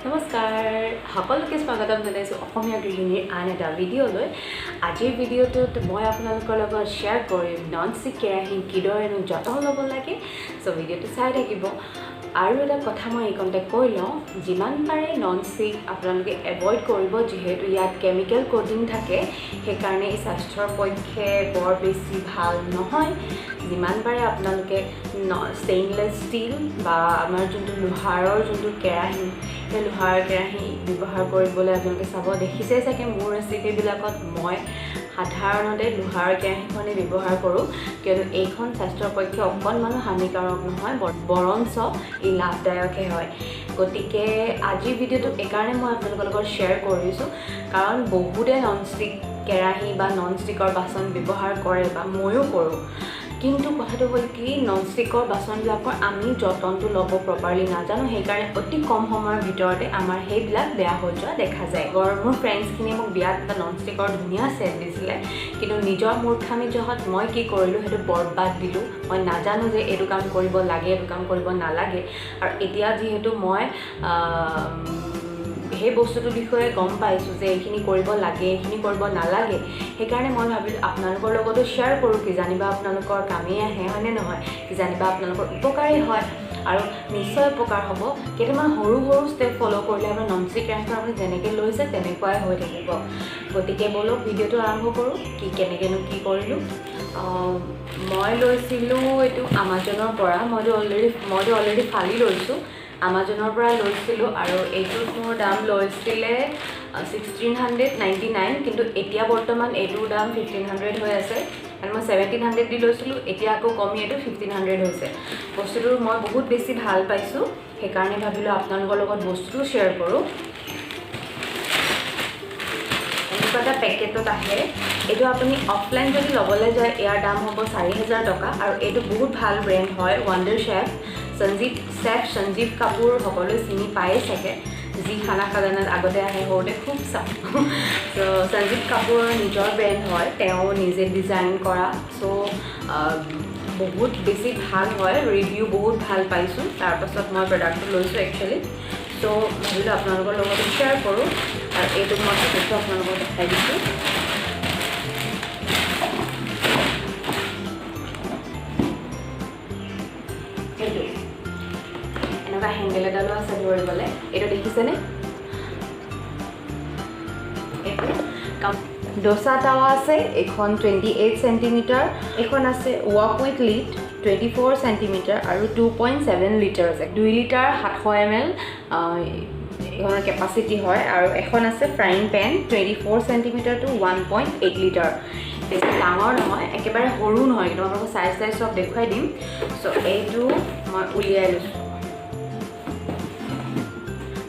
নমস্কাৰ সকলোকে স্বাগতম জনাইছোঁ অসমীয়া গৃহিণীৰ আন এটা ভিডিঅ'লৈ। আজিৰ ভিডিঅ'টোত মই আপোনালোকৰ লগত শ্বেয়াৰ কৰিম নন ষ্টিক কেৰাহী কিদৰেনো যত্ন ল'ব লাগে। চ' ভিডিঅ'টো চাই থাকিব। আৰু এটা কথা মই এইকণতে কৈ লওঁ, যিমান পাৰে নন ষ্টিক আপোনালোকে এভইড কৰিব, যিহেতু ইয়াত কেমিকেল কোটিং থাকে, সেইকাৰণে এই স্বাস্থ্যৰ পক্ষে বৰ বেছি ভাল নহয়। যিমান পাৰে আপোনালোকে ষ্টেইনলেছ ষ্টীল বা আমাৰ যোনটো লোহাৰৰ যোনটো কেৰাহী, সেই লোহাৰ কেৰাহী ব্যৱহাৰ কৰিবলৈ আপোনালোকে চাব। দেখিছে চাগে মোৰ ৰেচিপিবিলাকত মই সাধাৰণতে লোহাৰ কেৰাহীখনেই ব্যৱহাৰ কৰোঁ, কিয়নো এইখন স্বাস্থ্যৰ পক্ষে অকণমানো হানিকাৰক নহয়, বৰঞ্চ ই লাভদায়কহে হয়। গতিকে আজিৰ ভিডিঅ'টো এইকাৰণে মই আপোনালোকৰ লগত শ্বেয়াৰ কৰিছোঁ, কাৰণ বহুতে নন ষ্টিক কেৰাহী বা নন ষ্টিকৰ বাচন ব্যৱহাৰ কৰে বা ময়ো কৰোঁ। কিন্তু কথাটো হ'ল কি, নন ষ্টিকৰ বাচনবিলাকৰ আমি যতনটো ল'ব প্ৰপাৰলি নাজানো, সেইকাৰণে অতি কম সময়ৰ ভিতৰতে আমাৰ সেইবিলাক বেয়া হৈ যোৱা দেখা যায়। মোৰ ফ্ৰেণ্ডছখিনিয়ে মোক বিয়াত এটা নন ষ্টিকৰ ধুনীয়া ছেট দিছিলে, কিন্তু নিজৰ মূৰ্খামি জহত মই কি কৰিলোঁ, সেইটো বৰবাদ দিলোঁ। মই নাজানো যে এইটো কাম কৰিব লাগে, এইটো কাম কৰিব নালাগে। আৰু এতিয়া যিহেতু মই সেই বস্তুটোৰ বিষয়ে গম পাইছোঁ যে এইখিনি কৰিব লাগে, এইখিনি কৰিব নালাগে, সেইকাৰণে মই ভাবিলোঁ আপোনালোকৰ লগতো শ্বেয়াৰ কৰোঁ। কি জানিবা আপোনালোকৰ কামেই আহে, হয়নে নহয়? কি জানিবা আপোনালোকৰ উপকাৰেই হয়, আৰু নিশ্চয় উপকাৰ হ'ব। কেইটামান সৰু সৰু ষ্টেপ ফ'ল' কৰিলে আপোনাৰ নন ষ্টিক কেৰাহীখন আপুনি যেনেকৈ লৈছে তেনেকুৱাই হৈ থাকিব। গতিকে ব'লক ভিডিঅ'টো আৰম্ভ কৰোঁ। কেনেকৈনো কি কৰিলোঁ। মই লৈছিলোঁ এইটো আমাজনৰ পৰা। মইতো অলৰেডি ফালি লৈছোঁ। আমাজনৰ পৰা লৈছিলোঁ, আৰু এইটোত মোৰ দাম লৈছিলে 1699, কিন্তু এতিয়া বৰ্তমান এইটোৰ দাম 1500 হৈ আছে। আৰু মই 1700 দি লৈছিলোঁ, এতিয়া আকৌ কমি এইটো 1500 হৈছে। বস্তুটো মই বহুত বেছি ভাল পাইছোঁ, সেইকাৰণে ভাবিলোঁ আপোনালোকৰ লগত বস্তুটো শ্বেয়াৰ কৰোঁ। এনেকুৱা এটা পেকেটত আহে। এইটো আপুনি অফলাইন যদি ল'বলৈ যায়, ইয়াৰ দাম হ'ব 4000 টকা। আৰু এইটো বহুত ভাল ব্ৰেণ্ড হয়, ৱাণ্ডাৰ চেফ। সঞ্জীৱ কাপুৰ সকলোৱে চিনি পায়েই চাগে, যি খানা খাজানাত আগতে আহে, সৰুতে খুব চাওঁ। চ' সঞ্জীৱ কাপুৰৰ নিজৰ ব্ৰেণ্ড হয়, তেওঁ নিজে ডিজাইন কৰা। চ' বহুত বেছি ভাল হয়, ৰিভিউ বহুত ভাল পাইছোঁ। তাৰপাছত মই প্ৰডাক্টটো লৈছোঁ একচুৱেলি। চ' ভাবিলোঁ আপোনালোকৰ লগত শ্বেয়াৰ কৰোঁ, আৰু এইটো মই পেকেটটো আপোনালোকক দেখাই দিছোঁ। এইটো এনেকুৱা হেণ্ডেল এডালো আছে ধৰিবলৈ, এইটো দেখিছেনে? এইটো ডোচা টাৱা আছে, এইখন 28 চেণ্টিমিটাৰ। এইখন আছে ৱক উইথ লিড 24 চেণ্টিমিটাৰ আৰু 2.7 লিটাৰ আছে। 2 লিটাৰ 700 ml এইখনৰ কেপাচিটি হয়। আৰু এখন আছে frying pan 24 centimetre to 1.8 litre. বেছি ডাঙৰ নহয়, একেবাৰে সৰু নহয়, কিন্তু আপোনালোকক চাইজ চব দেখুৱাই দিম। চ' এইটো মই উলিয়াই লৈছোঁ।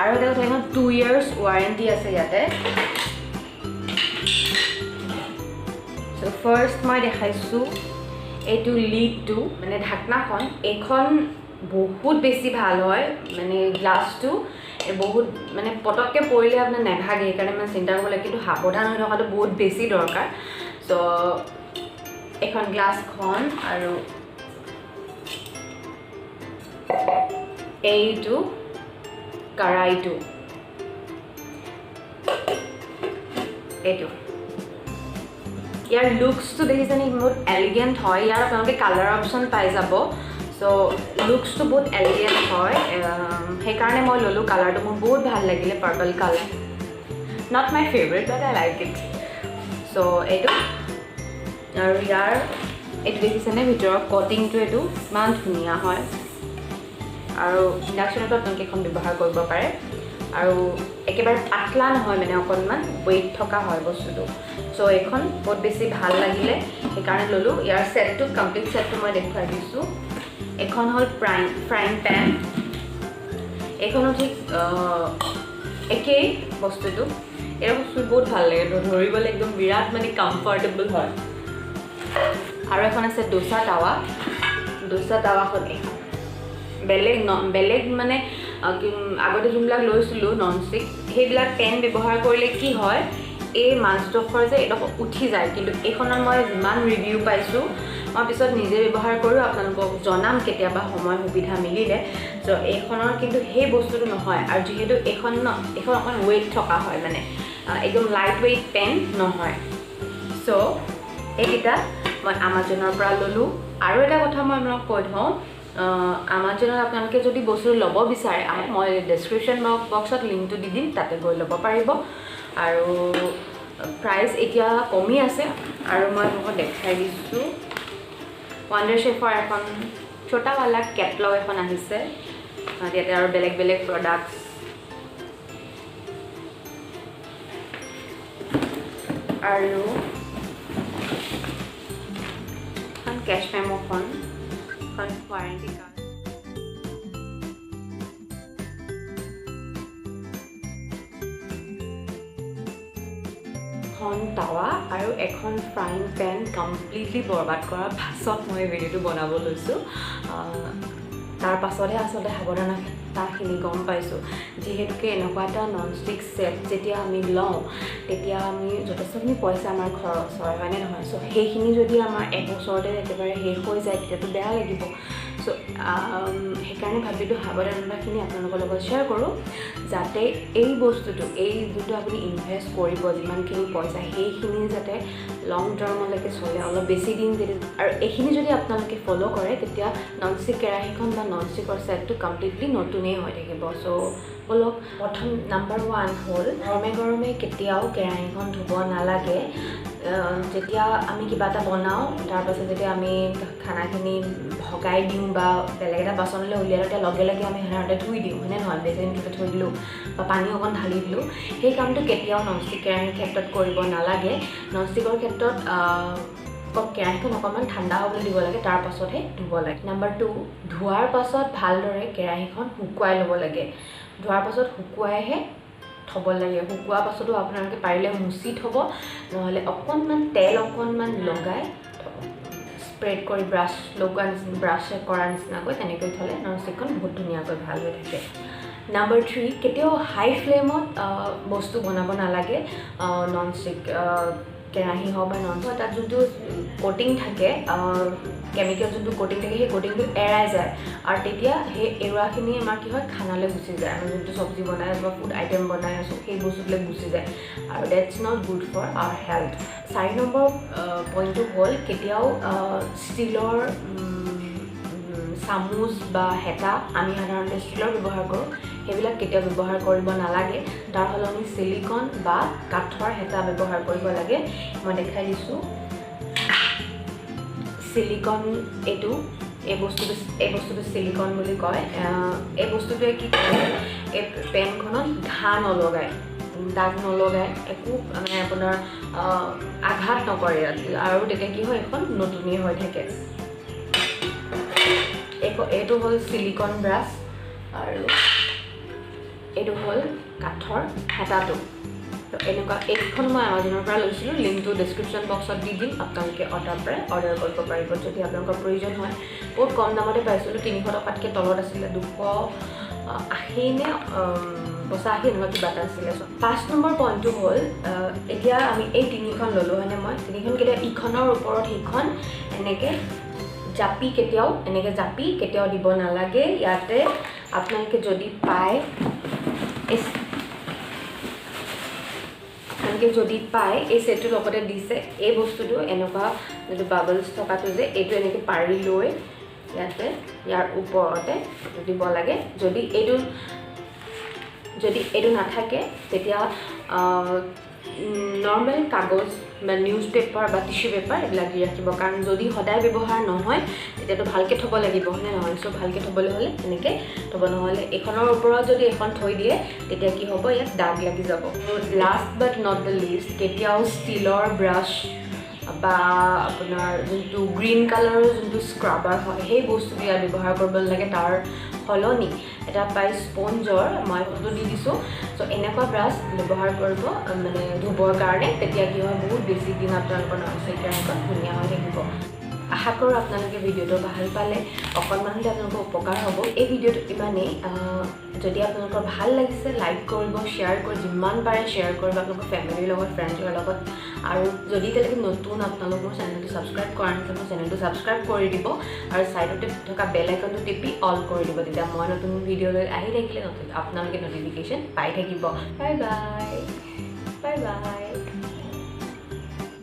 আৰু এটা কথা, এখন 2 years ৱাৰেণ্টি আছে ইয়াতে। চ' ফাৰ্ষ্ট মই দেখাইছোঁ এইটো লিডটো, মানে ঢাকনাখন। এইখন বহুত বেছি ভাল হয়, মানে গ্লাছটো বহুত মানে পটককৈ পৰিলে আপোনাৰ নেভাগে, সেইকাৰণে মানে চিন্তা কৰিব লাগে, কিন্তু সাৱধান হৈ থকাটো বহুত বেছি দৰকাৰ। চ' এখন গ্লাছখন, আৰু এইটো কাৰাইটো, এইটো ইয়াৰ লুকছটো দেখিছেনে? বহুত এলিগেণ্ট হয়। ইয়াৰ আপোনালোকে কালাৰ অপশ্যন পাই যাব। চ' লুকছটো বহুত এলিগেণ্ট হয়, সেইকাৰণে মই ল'লোঁ। কালাৰটো মোৰ বহুত ভাল লাগিলে, purple colour. Not my favourite, but I like it. So' এইটো, আৰু ইয়াৰ এইটো দেখিছেনে ভিতৰৰ কটিংটো, এইটো ইমান ধুনীয়া হয়। আৰু ইণ্ডাকশ্যনতো আপোনালোকে এখন ব্যৱহাৰ কৰিব পাৰে, আৰু একেবাৰে পাতলা নহয়, মানে অকণমান ৱেইট থকা হয় বস্তুটো। চ' এইখন বহুত বেছি ভাল লাগিলে, সেইকাৰণে ল'লোঁ। ইয়াৰ ছেটটো, কমপ্লিট ছেটটো মই দেখুৱাই দিছোঁ। এইখন হ'ল ফ্ৰাইং পেন। এইখনো ঠিক একেই বস্তুটো। এই বস্তুটো বহুত ভাল লাগে, ধৰিবলৈ একদম বিৰাট মানে কমফৰ্টেবল হয়। আৰু এখন আছে ডোচা টাৱা। ডোচা টাৱাখন এইখন বেলেগ মানে আগতে যোনবিলাক লৈছিলোঁ নন ষ্টিক, সেইবিলাক পেন ব্যৱহাৰ কৰিলে কি হয়, এই মাছডোখৰ যে এইডোখৰ উঠি যায়। কিন্তু এইখনত মই যিমান ৰিভিউ পাইছোঁ, মই পিছত নিজে ব্যৱহাৰ কৰোঁ, আপোনালোকক জনাম কেতিয়াবা সময় সুবিধা মিলিলে। চ' এইখনৰ কিন্তু সেই বস্তুটো নহয়, আৰু যিহেতু এইখন অকণ ৱেইট থকা হয়, মানে একদম লাইট ৱেইট পেন নহয়। চ' এইকেইটা মই আমাজনৰ পৰা ল'লোঁ। আৰু এটা কথা মই আপোনালোকক কৈ থওঁ, আমাজনত আপোনালোকে যদি বস্তু ল'ব বিচাৰে, মই ডেছক্ৰিপশ্যন বক্সত লিংকটো দি দিম, তাতে গৈ ল'ব পাৰিব। আৰু প্ৰাইচ এতিয়া কমি আছে। আৰু মই আপোনালোকক দেখাই দিছোঁ, ৱাণ্ডাৰ শ্বেফৰ এখন ছোটাৱালা কেটলগ এখন আহিছে। ইয়াতে আৰু বেলেগ বেলেগ প্ৰডাক্টছ, আৰু এখন কেছ মেম'খন, এখন ৱাৰেণ্টি কাৰ্ড, এখন টাৱা আৰু এখন ফ্ৰাইং পেন কমপ্লিটলি বৰবাদ কৰাৰ পাছত মই ভিডিঅ'টো বনাব লৈছোঁ। তাৰ পাছতহে আচলতে সাৱধানতাখিনি গম পাইছোঁ, যিহেতুকে এনেকুৱা এটা নন ষ্টিক ছেট যেতিয়া আমি লওঁ, তেতিয়া আমি যথেষ্টখিনি পইচা আমাৰ খৰচ হয়, হয়নে নহয়? চ' সেইখিনি যদি আমাৰ এবছৰতে একেবাৰে শেষ হৈ যায়, তেতিয়াতো বেয়া লাগিব। চ' সেইকাৰণে ভাবিলোঁ সাৱধানতাখিনি আপোনালোকৰ লগত শ্বেয়াৰ কৰোঁ, যাতে এই বস্তুটো, এই যোনটো আপুনি ইনভেষ্ট কৰিব যিমানখিনি পইচা, সেইখিনি যাতে লং টাৰ্মলৈকে চলে, অলপ বেছি দিন যদি, আৰু এইখিনি যদি আপোনালোকে ফ'ল' কৰে, তেতিয়া নন ষ্টিক কেৰাহীখন বা নন ষ্টিকৰ ছেটটো কমপ্লিটলি নতুনেই হৈ থাকিব। চ' ব'লক, প্ৰথম নাম্বাৰ 1 হ'ল, গৰমে গৰমে কেতিয়াও কেৰাহীখন ধুব নালাগে। যেতিয়া আমি কিবা এটা বনাওঁ, তাৰপাছত যেতিয়া আমি খানাখিনি ভগাই দিওঁ বা বেলেগ এটা বাচনলৈ উলিয়াই তেতিয়া লগে লগে আমি সাধাৰণতে ধুই দিওঁ, হয়নে নহয়? বেচিনটোতে থৈ দিলোঁ বা পানী অকণ ঢালি দিলোঁ। সেই কামটো কেতিয়াও নন ষ্টিক কেৰাহীৰ ক্ষেত্ৰত কৰিব নালাগে। নন ষ্টিকৰ ক্ষেত্ৰত কেৰাহীখন অকণমান ঠাণ্ডা হ'বলৈ দিব লাগে, তাৰ পাছতহে ধুব লাগে। নাম্বাৰ 2, ধোৱাৰ পাছত ভালদৰে কেৰাহীখন শুকুৱাই ল'ব লাগে। ধোৱাৰ পাছত শুকুৱাইহে থ'ব লাগে। শুকোৱাৰ পাছতো আপোনালোকে পাৰিলে মুচি থ'ব, নহ'লে অকণমান তেল অকণমান লগাই থ'ব, স্প্ৰেড কৰি ব্ৰাছ কৰাৰ নিচিনাকৈ তেনেকৈ থ'লে নন ষ্টিকখন বহুত ধুনীয়াকৈ ভাল হৈ থাকে। নাম্বাৰ 3, কেতিয়াও হাই ফ্লেমত বস্তু বনাব নালাগে। নন ষ্টিক কেৰাহী হওক বা নন ষ্টিক, তাত যোনটো কোটিং থাকে, কেমিকেল যোনটো কোটিং থাকে, সেই কোটিংটো এৰাই যায়, আৰু তেতিয়া সেই এৰুৱাখিনি আমাৰ কি হয়, খানালৈ গুচি যায়। আমি যোনটো চব্জি বনাই আছোঁ বা ফুড আইটেম বনাই আছোঁ, সেই বস্তুটোলৈ গুচি যায়, আৰু that's not good for our health. 4 number পইণ্টটো হ'ল, কেতিয়াও ষ্টীলৰ চামুচ বা হেতা, আমি সাধাৰণতে ষ্টীলৰ ব্যৱহাৰ কৰোঁ, সেইবিলাক কেতিয়াও ব্যৱহাৰ কৰিব নালাগে। তাৰ সলনি ছিলিকন বা কাঠৰ হেতা ব্যৱহাৰ কৰিব লাগে। মই দেখাই দিছোঁ, ছিলিকন এই বস্তুটো ছিলিকন বুলি কয়। এই বস্তুটোৱে কি কৰে, এই পেনখনত ঘাঁ নলগায়, দাগ নলগায়, একো মানে আপোনাৰ আঘাত নকৰে, আৰু তেতিয়া কি হয়, এখন নতুনেই হৈ থাকে। এইটো হ'ল ছিলিকন ব্ৰাছ, আৰু এইটো হ'ল কাঠৰ হেতাটো। তো এনেকুৱা এইখন মই আমাজনৰ পৰা লৈছিলোঁ, লিংকটো ডেছক্ৰিপশ্যন বক্সত দি দিম, আপোনালোকে তাৰ পৰাই অৰ্ডাৰ কৰিব পাৰিব যদি আপোনালোকৰ প্ৰয়োজন হয়। বহুত কম দামতে পাইছিলোঁ, 300 টকাতকৈ তলত আছিলে, 280 নে 85 এনেকুৱা কিবা এটা আছিলে। 5 নম্বৰ পইণ্টটো হ'ল, এতিয়া আমি এই 3খন ল'লোঁ, হয়নে? মই 3খন কেতিয়াও ইখনৰ ওপৰত সিখন এনেকৈ জাপি কেতিয়াও দিব নালাগে। ইয়াতে আপোনালোকে যদি পায় এই ছেটটোৰ লগতে দিছে এই বস্তুটো, এনেকুৱা যিটো বাবলছ থকাটো যে, এইটো এনেকৈ পাৰি লৈ ইয়াৰ ওপৰতে দিব লাগে। যদি এইটো নাথাকে, তেতিয়া নৰ্মেল কাগজ বা নিউজ পেপাৰ বা টিশ্যু পেপাৰ এইবিলাক দি ৰাখিব, কাৰণ যদি সদায় ব্যৱহাৰ নহয়, তেতিয়াতো ভালকৈ থ'ব লাগিব, হয়নে নহয়? চ' ভালকৈ থ'বলৈ হ'লে এনেকৈ থ'ব, নহ'লে এইখনৰ ওপৰত যদি এখন থৈ দিয়ে, তেতিয়া কি হ'ব, ইয়াত দাগ লাগি যাব। Last but not the least, কেতিয়াও ষ্টীলৰ ব্ৰাছ বা আপোনাৰ যোনটো গ্ৰীণ কালাৰৰ যোনটো স্ক্ৰাবাৰ হয়, সেই বস্তুটো ইয়াত ব্যৱহাৰ কৰিব নালাগে। তাৰ সলনি এটা পাই স্পঞ্জৰ, মই ফটো দি দিছোঁ। চ' এনেকুৱা ব্ৰাছ ব্যৱহাৰ কৰিব, মানে ধুবৰ কাৰণে, তেতিয়া কি হয়, বহুত বেছি দিন আপোনালোকৰ নন ষ্টিক কেৰাহীখন ধুনীয়া হৈ থাকিব। আশা কৰোঁ আপোনালোকে ভিডিঅ'টো ভাল পালে, অকণমান হ'লে আপোনালোকৰ উপকাৰ হ'ব। এই ভিডিঅ'টো ইমানেই। যদি আপোনালোকৰ ভাল লাগিছে লাইক কৰিব শ্বেয়াৰ কৰি যিমান পাৰে শ্বেয়াৰ কৰিব আপোনালোকৰ ফেমিলিৰ লগত ফ্ৰেণ্ডছৰ লগত আৰু যদি তেনেকৈ নতুন আপোনালোকৰ চেনেলটো ছাবস্ক্ৰাইব কৰা নাছিল মোৰ চেনেলটো ছাবস্ক্ৰাইব কৰি দিব আৰু ছাইডতে থকা বেল আইকনটো টিপি অল কৰি দিব তেতিয়া মই নতুন ভিডিঅ' লৈ আহি থাকিলে আপোনালোকে নটিফিকেশ্যন পাই থাকিব বাই বাই বাই বাই